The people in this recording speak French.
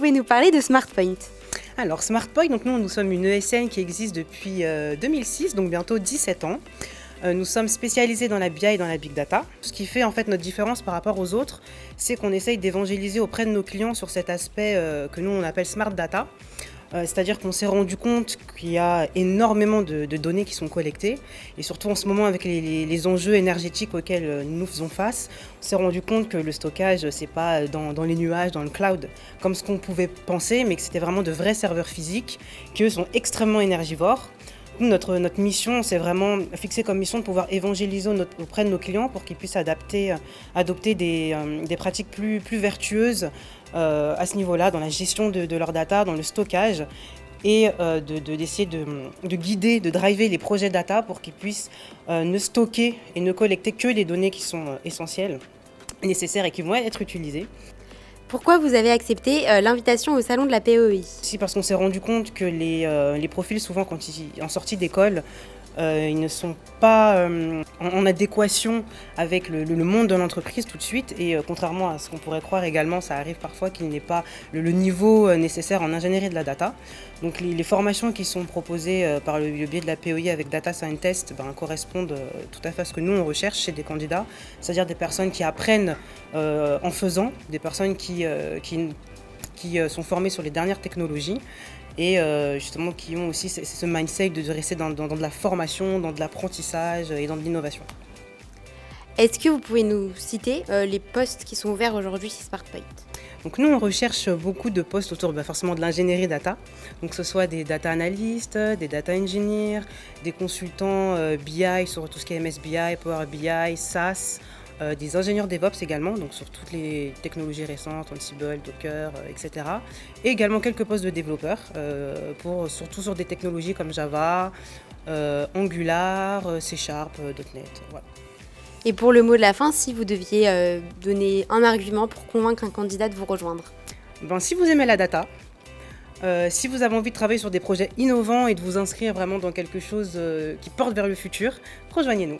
pouvez nous parler de SmartPoint? Alors SmartPoint, donc nous sommes une ESN qui existe depuis 2006, donc bientôt 17 ans. Nous sommes spécialisés dans la BI et dans la Big Data. Ce qui fait en fait notre différence par rapport aux autres, c'est qu'on essaye d'évangéliser auprès de nos clients sur cet aspect que nous on appelle Smart Data. C'est-à-dire qu'on s'est rendu compte qu'il y a énormément de données qui sont collectées et surtout en ce moment avec les enjeux énergétiques auxquels nous faisons face, on s'est rendu compte que le stockage c'est pas dans les nuages, dans le cloud comme ce qu'on pouvait penser, mais que c'était vraiment de vrais serveurs physiques qui eux sont extrêmement énergivores. Notre mission, c'est vraiment fixé comme mission de pouvoir évangéliser auprès de nos clients pour qu'ils puissent adopter des pratiques plus vertueuses à ce niveau-là, dans la gestion de leur data, dans le stockage, et d'essayer de guider, de driver les projets data pour qu'ils puissent ne stocker et ne collecter que les données qui sont essentielles, nécessaires et qui vont être utilisées. Pourquoi vous avez accepté l'invitation au salon de la POI? Si, parce qu'on s'est rendu compte que les profils, souvent, quand en sortie d'école, ils ne sont pas en adéquation avec le monde de l'entreprise tout de suite. Et contrairement à ce qu'on pourrait croire également, ça arrive parfois qu'il n'ait pas le niveau nécessaire en ingénierie de la data. Donc les formations qui sont proposées par le biais de la POI avec Data Scientist correspondent tout à fait à ce que nous on recherche chez des candidats, c'est-à-dire des personnes qui apprennent en faisant, des personnes qui sont formées sur les dernières technologies et justement qui ont aussi ce mindset de rester dans de la formation, dans de l'apprentissage et dans de l'innovation. Est-ce que vous pouvez nous citer les postes qui sont ouverts aujourd'hui chez SmartPoint? Donc nous, on recherche beaucoup de postes autour forcément de l'ingénierie data, donc que ce soit des data analystes, des data engineers, des consultants BI sur tout ce qui est MSBI, Power BI, SaaS, des ingénieurs DevOps également, donc sur toutes les technologies récentes, Ansible, Docker, etc. Et également quelques postes de développeurs, surtout sur des technologies comme Java, Angular, C#, .NET. Voilà. Et pour le mot de la fin, si vous deviez donner un argument pour convaincre un candidat de vous rejoindre? Si vous aimez la data, si vous avez envie de travailler sur des projets innovants et de vous inscrire vraiment dans quelque chose qui porte vers le futur, rejoignez-nous.